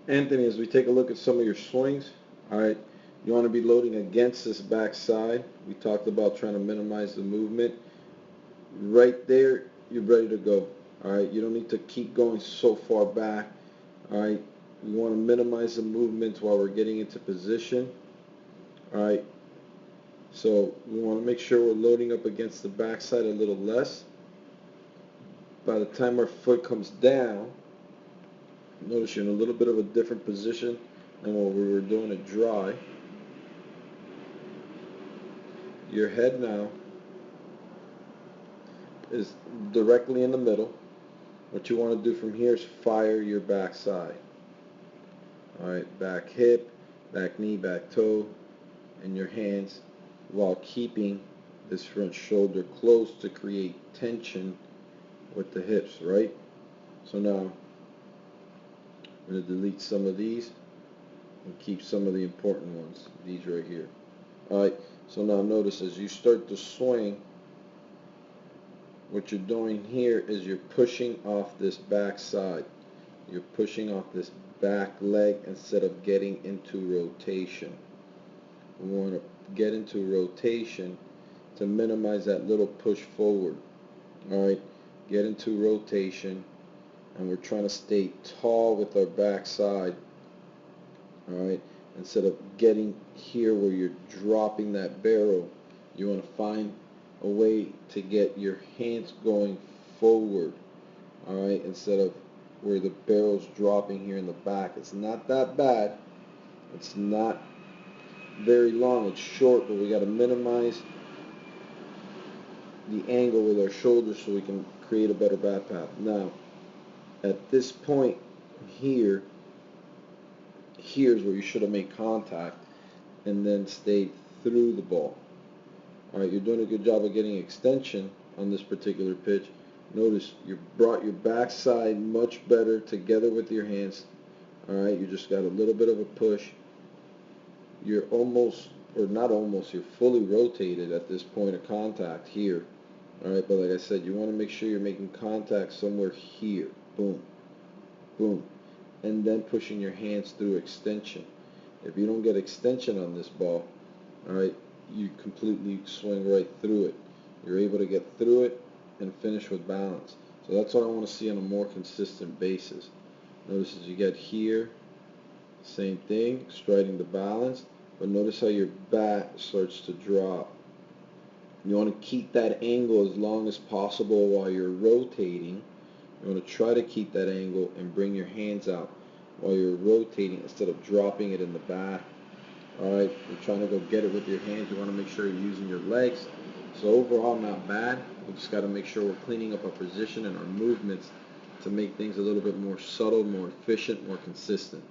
Anthony, as we take a look at some of your swings, all right, you want to be loading against this back side. We talked about trying to minimize the movement. Right there, you're ready to go. All right, you don't need to keep going so far back. All right, we want to minimize the movements while we're getting into position. All right, so we want to make sure we're loading up against the backside a little less. By the time our foot comes down, notice you're in a little bit of a different position than what we were doing it dry. Your head now is directly in the middle. What you want to do from here is fire your backside. Alright, back hip, back knee, back toe, and your hands while keeping this front shoulder close to create tension with the hips, right? So now I'm going to delete some of these and keep some of the important ones, these right here. Alright, so now notice as you start to swing, what you're doing here is you're pushing off this back side. You're pushing off this back leg instead of getting into rotation. We want to get into rotation to minimize that little push forward. Alright, get into rotation, and we're trying to stay tall with our back side. Alright, instead of getting here where you're dropping that barrel, you want to find a way to get your hands going forward. Alright, instead of where the barrel's dropping here in the back. It's not that bad. It's not very long. It's short, but we got to minimize the angle with our shoulders so we can create a better bat path. Now, at this point here, here's where you should have made contact and then stayed through the ball. Alright, you're doing a good job of getting extension on this particular pitch. Notice you brought your backside much better together with your hands. Alright, you just got a little bit of a push. You're almost, or not almost, you're fully rotated at this point of contact here. Alright, but like I said, you want to make sure you're making contact somewhere here. Boom, boom. And then pushing your hands through extension. If you don't get extension on this ball, alright, you completely swing right through it. You're able to get through it and finish with balance. So that's what I want to see on a more consistent basis. Notice as you get here, same thing, striding the balance, but notice how your bat starts to drop. You want to keep that angle as long as possible while you're rotating. You want to try to keep that angle and bring your hands out while you're rotating instead of dropping it in the back. Alright, you're trying to go get it with your hands. You want to make sure you're using your legs. So overall, not bad. We just got to make sure we're cleaning up our position and our movements to make things a little bit more subtle, more efficient, more consistent.